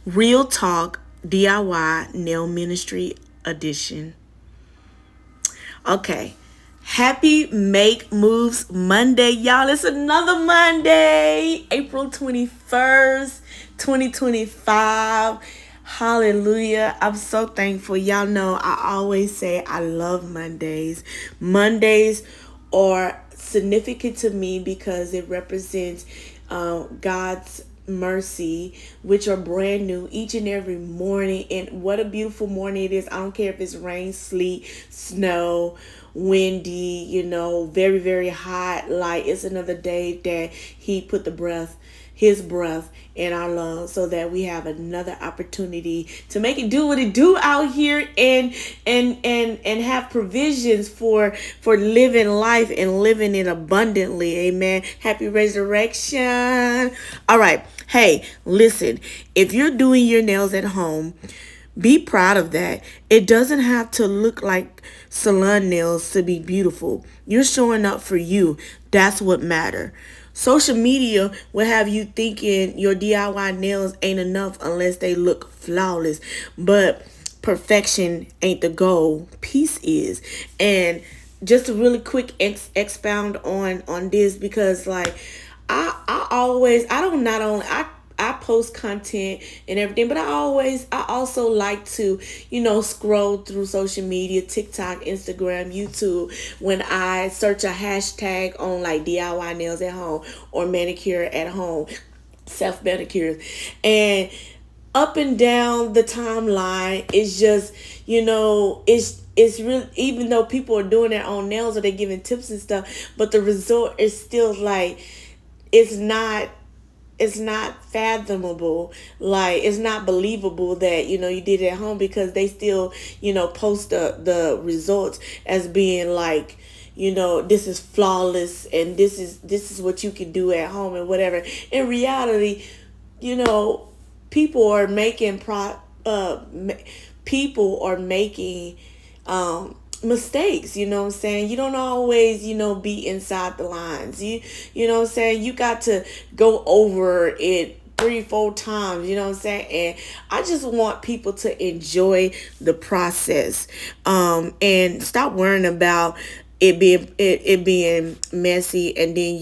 Real Talk DIY Nail Ministry Edition. Okay. Happy Make Moves Monday, y'all. It's another Monday, April 21st, 2025. Hallelujah. I'm so thankful. Y'all know I always say I love Mondays. Mondays are significant to me because it represents God's mercy, which are brand new each and every morning. And what a beautiful morning it is. I don't care if it's rain, sleet, snow, windy, very, very hot. Like, it's another day that He put His breath in our lungs, so that we have another opportunity to make it do what it do out here, and have provisions for living life and living it abundantly. Amen. Happy resurrection. All right. Hey, listen, if you're doing your nails at home, be proud of that. It doesn't have to look like salon nails to be beautiful. You're showing up for you. That's what matter. Social media will have you thinking your DIY nails ain't enough unless they look flawless. But perfection ain't the goal. Peace is. And just to really quick expound on this, because like I don't not only I post content and everything, but I also like to, scroll through social media, TikTok, Instagram, YouTube, when I search a hashtag on like DIY nails at home or manicure at home, self manicures, and up and down the timeline is just, it's really, even though people are doing their own nails or they're giving tips and stuff, but the result is still like, it's not fathomable. Like, it's not believable that you did it at home, because they still post the results as being like, this is flawless, and this is what you can do at home and whatever. In reality, people are making people are making mistakes. You know what I'm saying? You don't always be inside the lines. You know what I'm saying? You got to go over it 3-4 times. You know what I'm saying? And I just want people to enjoy the process, and stop worrying about it being messy, and then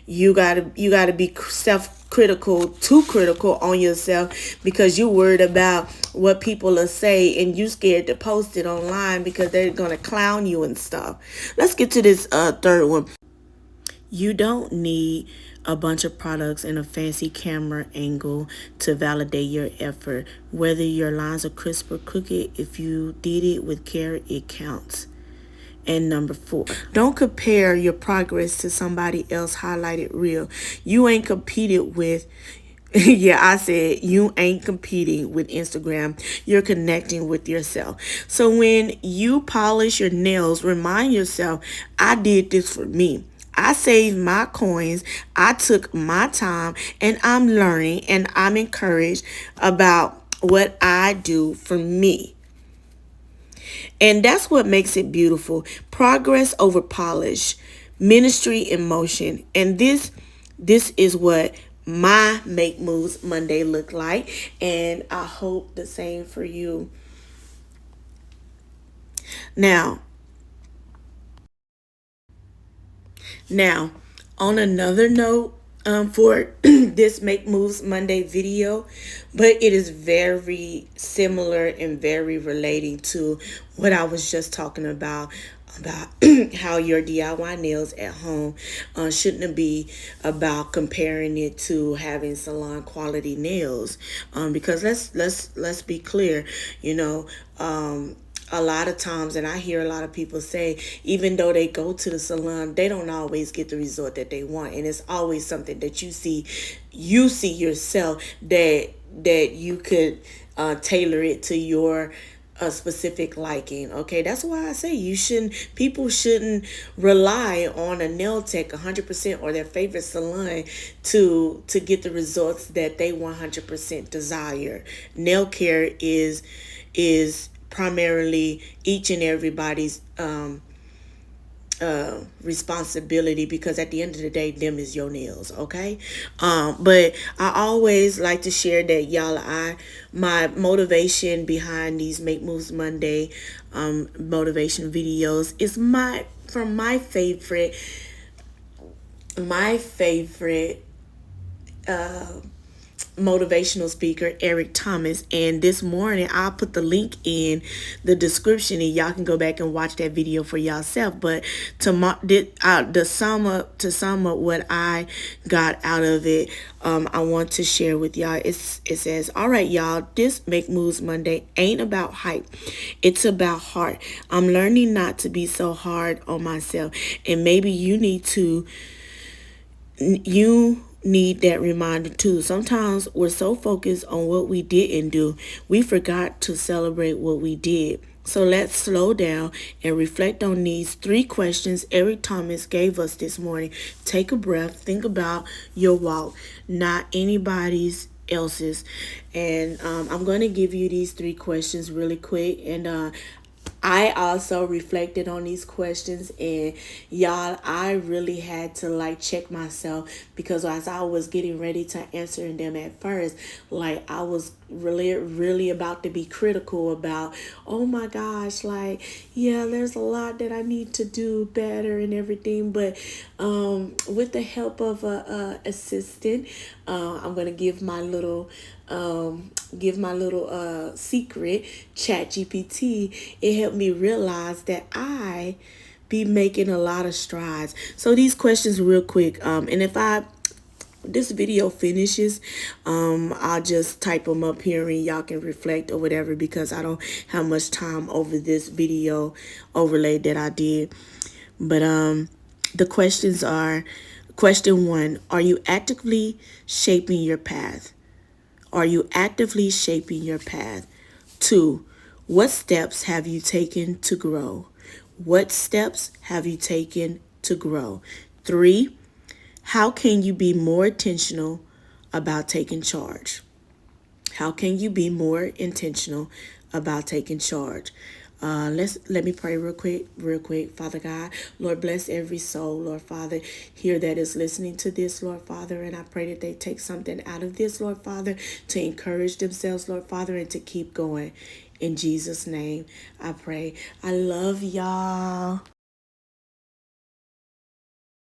you gotta be too critical on yourself, because you're worried about what people will say, and you scared to post it online because they're gonna clown you and stuff. Let's get to this third one. You don't need a bunch of products and a fancy camera angle to validate your effort. Whether your lines are crisp or crooked, if you did it with care, it counts. And number 4, don't compare your progress to somebody else highlighted reel. You ain't competed with, yeah, I said you ain't competing with Instagram. You're connecting with yourself. So when you polish your nails, remind yourself, I did this for me. I saved my coins. I took my time, and I'm learning, and I'm encouraged about what I do for me. And that's what makes it beautiful. Progress over polish, ministry in motion. And this is what my Make Moves Monday look like. And I hope the same for you. Now, on another note, for this Make Moves Monday video, but it is very similar and very relating to what I was just talking about how your DIY nails at home shouldn't be about comparing it to having salon quality nails, because let's be clear, a lot of times, and I hear a lot of people say, even though they go to the salon, they don't always get the result that they want. And it's always something that you see yourself, that you could tailor it to your a specific liking. Okay, that's why I say people shouldn't rely on a nail tech 100% or their favorite salon to get the results that they 100% desire. Nail care is primarily each and everybody's responsibility, because at the end of the day, them is your nails, okay? But I always like to share that, y'all, my motivation behind these Make Moves Monday motivation videos is from my favorite motivational speaker, Eric Thomas. And this morning I'll put the link in the description and y'all can go back and watch that video for yourself. But to sum up what I got out of it, I want to share with y'all. It says, all right, y'all, this Make Moves Monday ain't about hype. It's about heart. I'm learning not to be so hard on myself. And maybe you need that reminder too. Sometimes we're so focused on what we didn't do, we forgot to celebrate what we did. So let's slow down and reflect on these 3 questions Eric Thomas gave us this morning. Take a breath, think about your walk, not anybody's else's. And I'm going to give you these 3 questions really quick. And I also reflected on these questions, and y'all, I really had to like check myself, because as I was getting ready to answer them at first, like I was really about to be critical about, oh my gosh, like, yeah, there's a lot that I need to do better and everything. But with the help of a assistant, I'm gonna give my little secret, Chat GPT. It helped me realize that I be making a lot of strides. So these questions real quick, and if this video finishes, I'll just type them up here and y'all can reflect or whatever, because I don't have much time over this video overlay that I did. But the questions are: question 1, are you actively shaping your path? Are you actively shaping your path? 2, what steps have you taken to grow? What steps have you taken to grow? 3, how can you be more intentional about taking charge? How can you be more intentional about taking charge? Let me pray real quick. Father God, Lord, bless every soul, Lord Father, here that is listening to this, Lord Father, and I pray that they take something out of this, Lord Father, to encourage themselves, Lord Father, and to keep going. In Jesus' name, I pray. I love y'all.